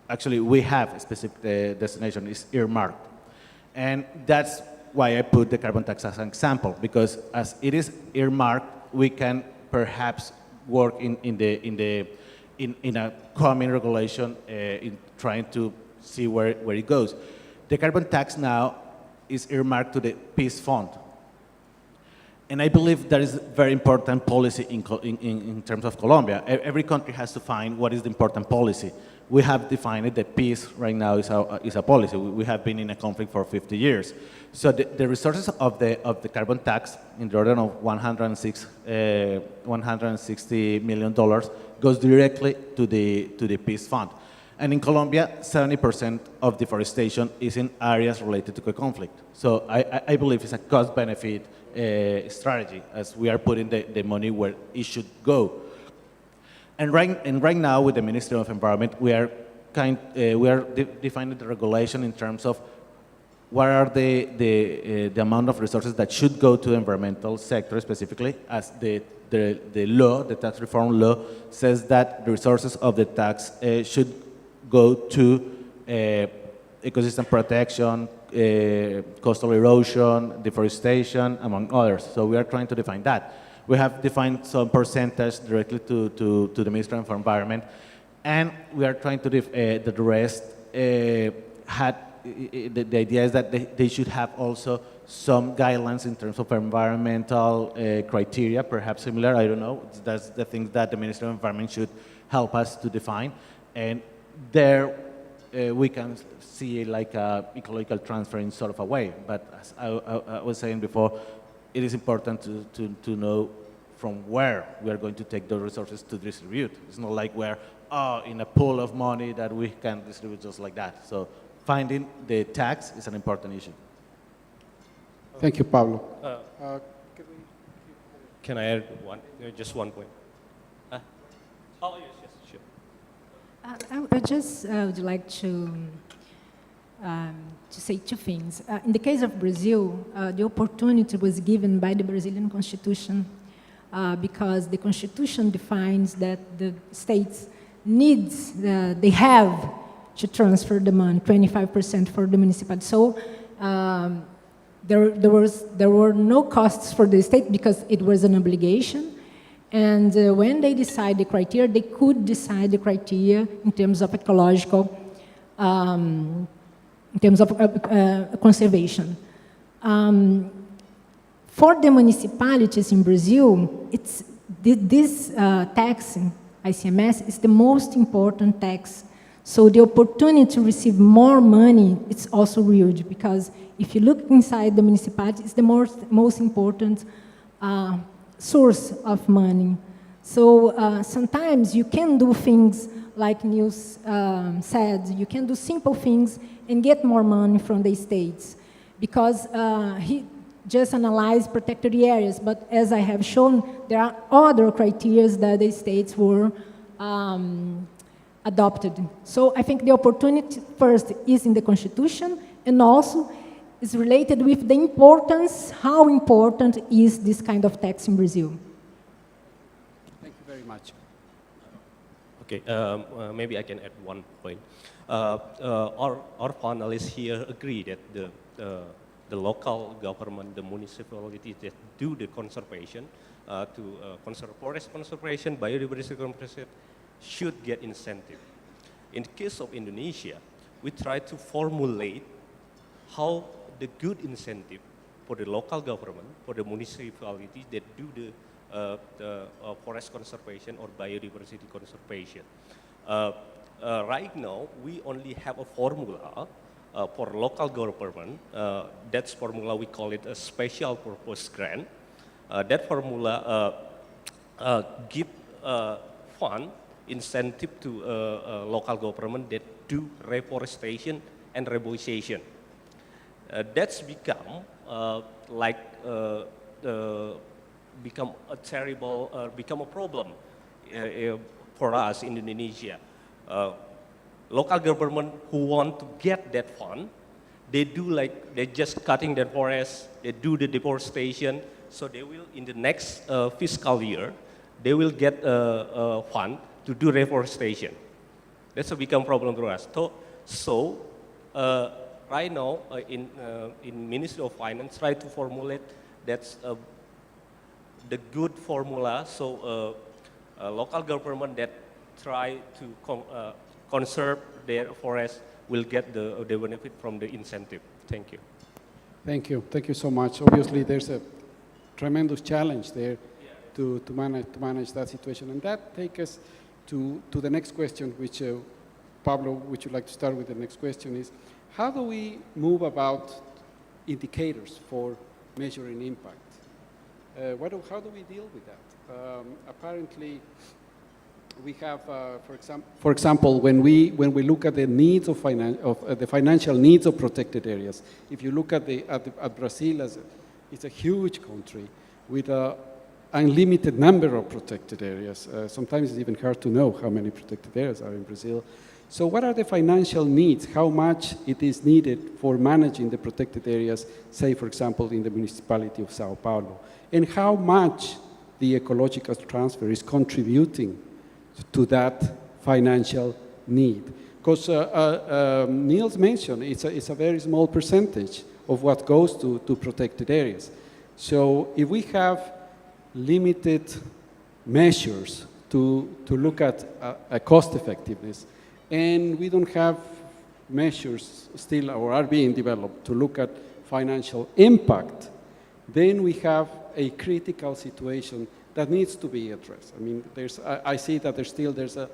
actually, we have a specific destination, it's earmarked. And that's why I put the carbon tax as an example, because as it is earmarked, we can perhaps work in a common regulation in trying to see where it goes. The carbon tax now is earmarked to the Peace Fund. And I believe that is a very important policy in terms of Colombia. Every country has to find what is the important policy. We have defined it that peace right now is a policy. We have been in a conflict for 50 years. So the resources of the carbon tax in the order of $160 million goes directly to the Peace Fund. And in Colombia, 70% of deforestation is in areas related to the conflict. So I believe it's a cost-benefit strategy, as we are putting the money where it should go. And right now, with the Ministry of Environment, we are defining the regulation in terms of what are the amount of resources that should go to the environmental sector specifically, as the law, the tax reform law, says that the resources of the tax should go to ecosystem protection, coastal erosion, deforestation, among others. So we are trying to define that. We have defined some percentage directly to the Ministry of Environment, and we are trying to that the rest the idea is that they should have also some guidelines in terms of environmental criteria, perhaps similar, I don't know. That's the thing that the Ministry of Environment should help us to define. And there we can see like a ecological transfer in sort of a way. But as I was saying before, it is important to know from where we are going to take those resources to distribute. It's not like we're in a pool of money that we can distribute just like that. So finding the tax is an important issue. Thank you, Pablo. Can I add just one point? Oh, yes, sure. I just would like to say two things. In the case of Brazil, the opportunity was given by the Brazilian Constitution because the Constitution defines that the states needs, they have to transfer the money, 25% for the municipality. So there were no costs for the state because it was an obligation. And when they decide the criteria, they could decide the criteria in terms of ecological, in terms of conservation. For the municipalities in Brazil, this tax, ICMS, is the most important tax. So the opportunity to receive more money, it's also huge, because if you look inside the municipality, it's the most important source of money. So sometimes you can do things like Nils said, you can do simple things and get more money from the states, because he just analyzed protected areas, but as I have shown, there are other criteria that the states were adopted. So I think the opportunity first is in the Constitution, and also is related with the importance, how important is this kind of tax in Brazil. Thank you very much. Okay, maybe I can add one point. Our panelists here agree that the local government, the municipalities that do the conservation, forest conservation, biodiversity conservation, should get incentive. In the case of Indonesia, we try to formulate how the good incentive for the local government, for the municipalities that do the forest conservation or biodiversity conservation. Right now, we only have a formula for local government, that's formula we call it a special purpose grant. That formula give fund incentive to local government that do reforestation and reboisation. That's become become a terrible, become a problem for us in Indonesia. Local government who want to get that fund, they're just cutting their forest, they do the deforestation, so they will, in the next fiscal year, they will get a fund to do reforestation. That's a become problem for us. So right now, in Ministry of Finance, try to formulate that's the good formula. So local government that try to conserve their forest will get the benefit from the incentive. Thank you. Thank you. Thank you so much. Obviously, there's a tremendous challenge there to manage that situation. And that takes us to the next question, which Pablo, would you like to start with the next question is, how do we move about indicators for measuring impact? How do we deal with that? Apparently, we have, for example, when we look at the needs of the financial needs of protected areas, if you look at Brazil, it's a huge country with an unlimited number of protected areas. Sometimes it's even hard to know how many protected areas are in Brazil. So what are the financial needs? How much it is needed for managing the protected areas, say, for example, in the municipality of Sao Paulo? And how much the ecological transfer is contributing to that financial need? Because Niels mentioned it's a very small percentage of what goes to protected areas. So if we have limited measures to look at a cost effectiveness, and we don't have measures still or are being developed to look at financial impact, then we have a critical situation that needs to be addressed. I mean, I see that there's a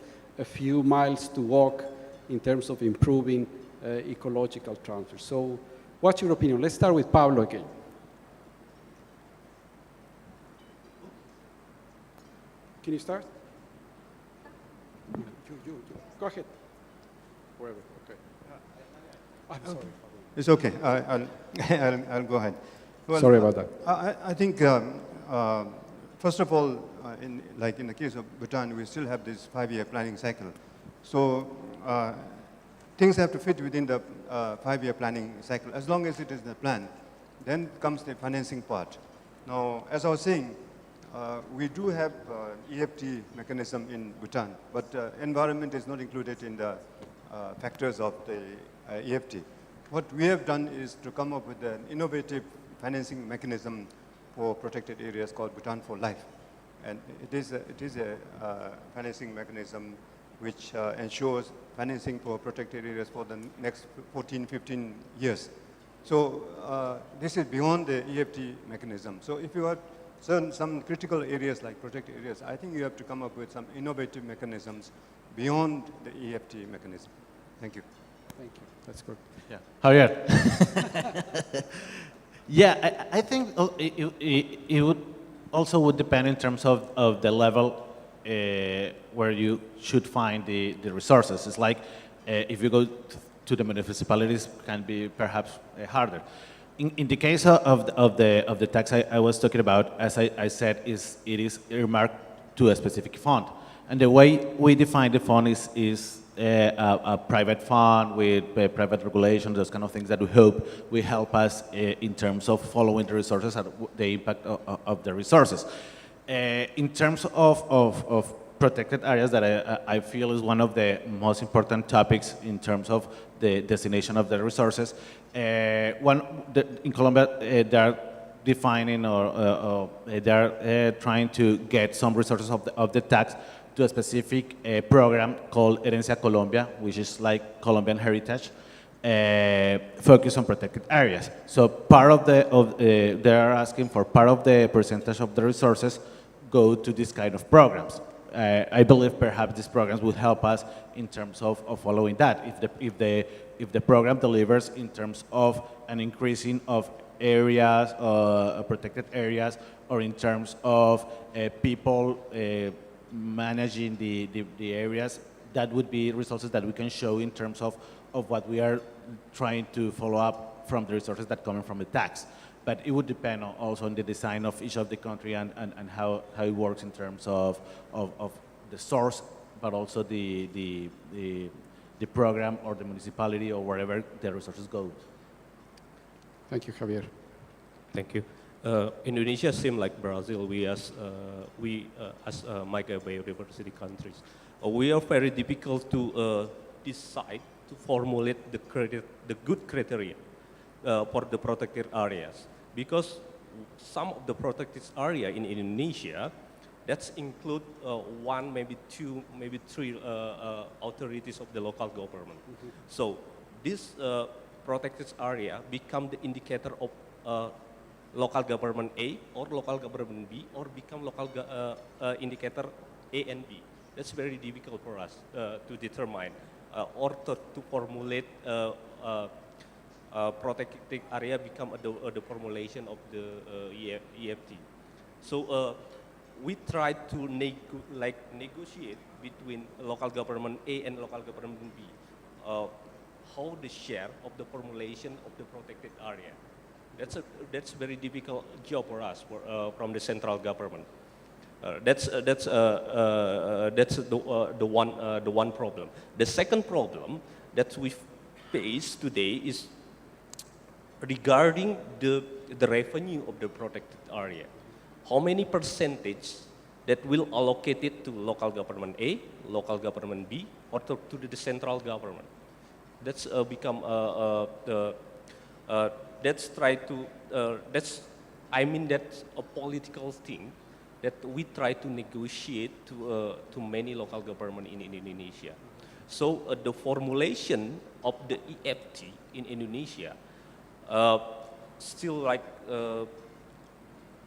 few miles to walk in terms of improving ecological transfer. So what's your opinion? Let's start with Pablo again. Can you start? You. Go ahead. Wherever, okay. I'm sorry. It's okay. I'll go ahead. Well, Sorry about that. I think, first of all, in the case of Bhutan, we still have this 5-year planning cycle. So things have to fit within the 5-year planning cycle. As long as it is the plan, then comes the financing part. Now, as I was saying, we do have EFT mechanism in Bhutan, but environment is not included in the factors of the EFT. What we have done is to come up with an innovative financing mechanism for protected areas called Bhutan for Life. And it is a financing mechanism which ensures financing for protected areas for the next 14, 15 years. So this is beyond the EFT mechanism. So if you have some critical areas like protected areas, I think you have to come up with some innovative mechanisms beyond the EFT mechanism. Thank you. Thank you. That's good. Yeah. Javier. Yeah, I think it would also would depend in terms of the level where you should find the resources. It's like if you go to the municipalities, can be perhaps harder. In the case of the tax I was talking about, as I said, it is earmarked to a specific fund. And the way we define the fund is a private fund with private regulations, those kind of things that we hope will help us in terms of following the resources and the impact of the resources. In terms of protected areas, that I feel is one of the most important topics in terms of the destination of the resources. In Colombia, they are defining or they are trying to get some resources of the tax to a specific program called Herencia Colombia, which is like Colombian heritage, focused on protected areas. So part of they are asking for part of the percentage of the resources go to this kind of programs. I believe perhaps these programs will help us in terms of following that. If the program delivers in terms of an increasing of areas, protected areas, or in terms of people managing the areas, that would be resources that we can show in terms of what we are trying to follow up from the resources that come from the tax. But it would depend also on the design of each of the country and how it works in terms of the source, but also the program or the municipality or wherever the resources go. Thank you, Javier. Thank you. Indonesia seems like Brazil. We as Michael Bay University countries, we are very difficult to decide to formulate the good criteria for the protected areas, because some of the protected area in Indonesia that's include one, maybe two, maybe three authorities of the local government. So this protected area become the indicator of local government A or local government B, or become local indicator A and B. That's very difficult for us to determine or to formulate protected area become the formulation of the EFT. So we try to negotiate between local government A and local government B, how the share of the formulation of the protected area. That's very difficult job for us from the central government. That's the one problem. The second problem that we face today is regarding the revenue of the protected area. How many percentage that will allocate it to local government A, local government B, or to the central government? That's become that's a political thing that we try to negotiate to many local government in Indonesia. So the formulation of the EFT in Indonesia still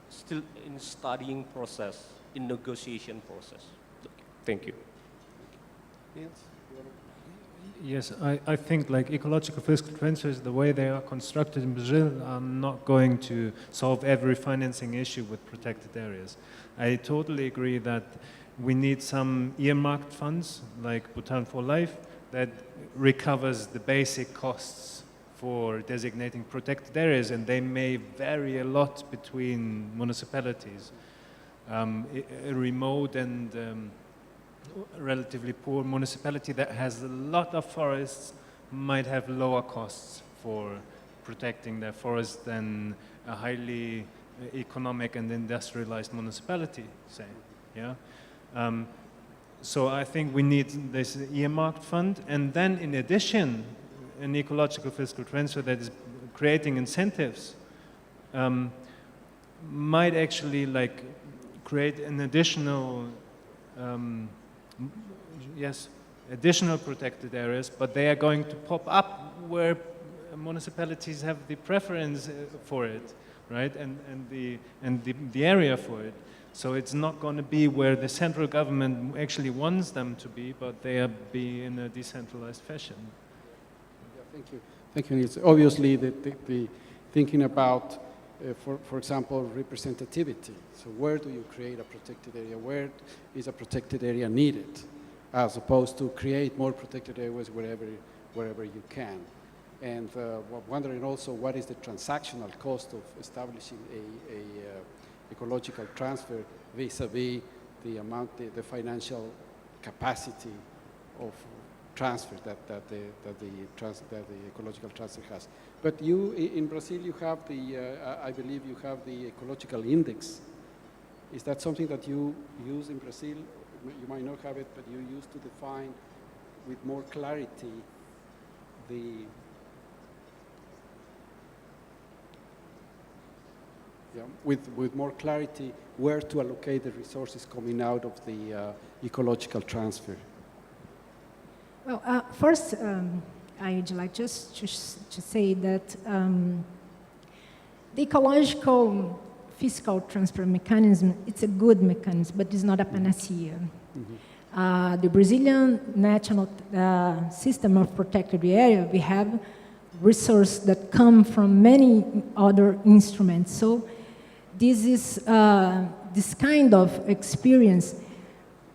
still in studying process, in negotiation process. Thank you. Yes, I think like ecological fiscal transfers, the way they are constructed in Brazil, are not going to solve every financing issue with protected areas. I totally agree that we need some earmarked funds, like Bhutan for Life, that recovers the basic costs for designating protected areas, and they may vary a lot between municipalities. A remote and relatively poor municipality that has a lot of forests might have lower costs for protecting their forests than a highly economic and industrialized municipality, say. Yeah. So I think we need this earmarked fund, and then in addition, an ecological fiscal transfer that is creating incentives might actually create an additional additional protected areas, but they are going to pop up where municipalities have the preference for it, right? And the area for it. So it's not going to be where the central government actually wants them to be, but they are be in a decentralized fashion. Yeah, thank you. Thank you, Niels. Obviously, the thinking about, for example, representativity. So where do you create a protected area? Where is a protected area needed? As opposed to create more protected areas wherever you can. And wondering also what is the transactional cost of establishing a ecological transfer vis-a-vis the amount, the financial capacity of transfer that the ecological transfer has. But you, in Brazil, you have I believe you have the ecological index. Is that something that you use in Brazil? You might not have it, but you use to define with more clarity with more clarity where to allocate the resources coming out of the ecological transfer. Well, first, I'd like just to say that the ecological fiscal transfer mechanism, it's a good mechanism, but it's not a panacea. The Brazilian national system of protected area, we have resources that come from many other instruments. So this is this kind of experience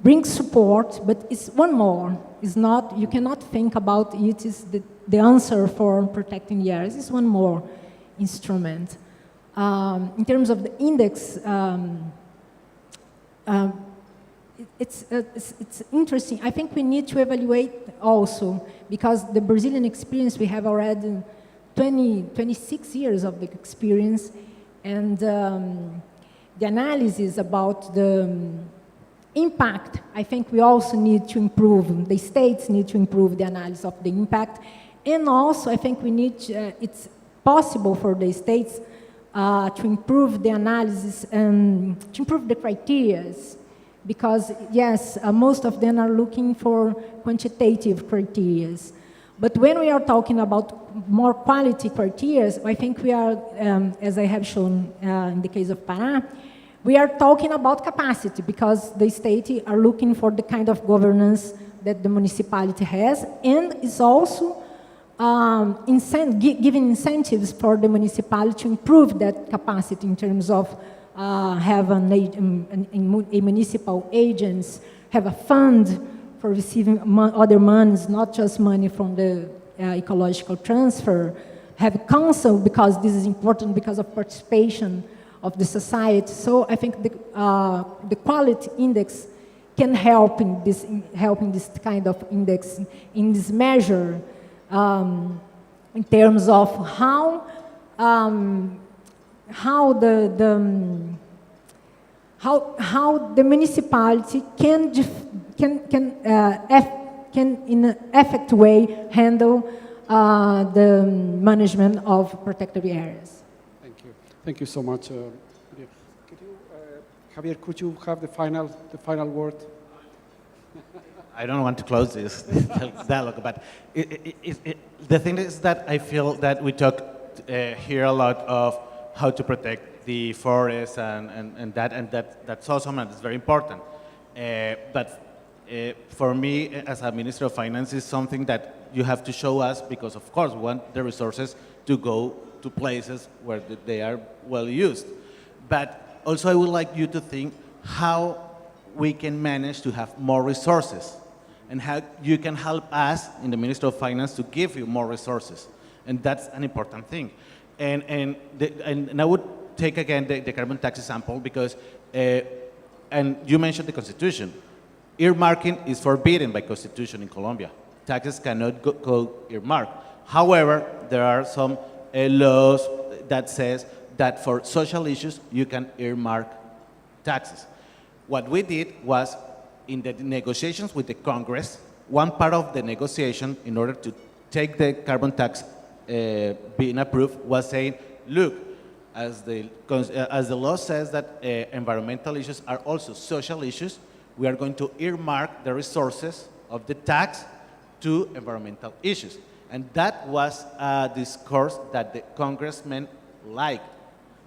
brings support, but it's one more. It's not, you cannot think about it as the answer for protecting the areas. It's one more instrument. In terms of the index, it's interesting. I think we need to evaluate also, because the Brazilian experience, we have already 26 years of the experience, and the analysis about the impact, I think we also need to improve. The states need to improve the analysis of the impact, and also I think we need, it's possible for the states to improve the analysis and to improve the criteria. Because, yes, most of them are looking for quantitative criteria. But when we are talking about more quality criteria, I think we are, as I have shown in the case of Pará, we are talking about capacity, because the state are looking for the kind of governance that the municipality has, and is also giving incentives for the municipality to improve that capacity in terms of have a municipal agents, have a fund for receiving other monies, not just money from the ecological transfer, have council, because this is important because of participation of the society. So I think the quality index can help in this, helping this kind of index, in this measure, in terms of how the municipality can in an effective way handle the management of protected areas. Thank you. Thank you so much. Javier, could you have the final word? I don't want to close this dialogue, but the thing is that I feel that we talk here a lot of how to protect the forest and that's awesome and it's very important. But for me, as a Minister of Finance, is something that you have to show us, because of course we want the resources to go to places where they are well used. But also I would like you to think how we can manage to have more resources, and how you can help us in the Ministry of Finance to give you more resources. And that's an important thing. And I would take again the carbon tax example, because, and you mentioned the Constitution. Earmarking is forbidden by Constitution in Colombia. Taxes cannot go earmarked. However, there are some laws that says that for social issues, you can earmark taxes. What we did was, in the negotiations with the Congress, one part of the negotiation, in order to take the carbon tax being approved, was saying, look, as the law says that environmental issues are also social issues, we are going to earmark the resources of the tax to environmental issues. And that was a discourse that the congressmen liked.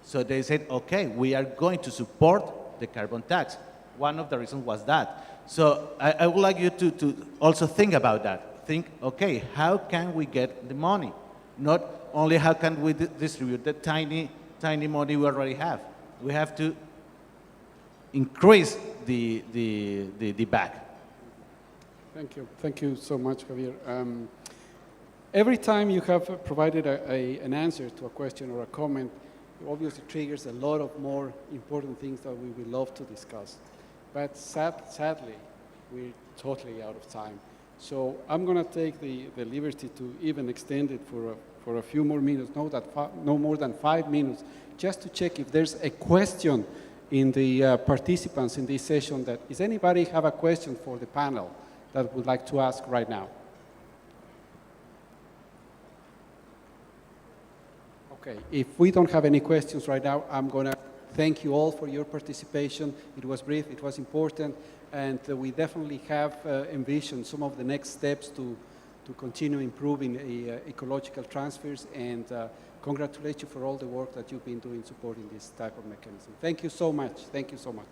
So they said, okay, we are going to support the carbon tax. One of the reasons was that. So I would like you to also think about that. Think, okay, how can we get the money? Not only how can we distribute the tiny money we already have. We have to increase the bag. Thank you. Thank you so much, Javier. Every time you have provided an answer to a question or a comment, it obviously triggers a lot of more important things that we would love to discuss. But sadly, we're totally out of time. So I'm going to take the liberty to even extend it for a few more minutes, no more than 5 minutes, just to check if there's a question in the participants in this session. Does anybody have a question for the panel that would like to ask right now? Okay, if we don't have any questions right now, I'm going to thank you all for your participation. It was brief, it was important, and we definitely have envisioned some of the next steps to continue improving ecological transfers, and congratulate you for all the work that you've been doing supporting this type of mechanism. Thank you so much. Thank you so much.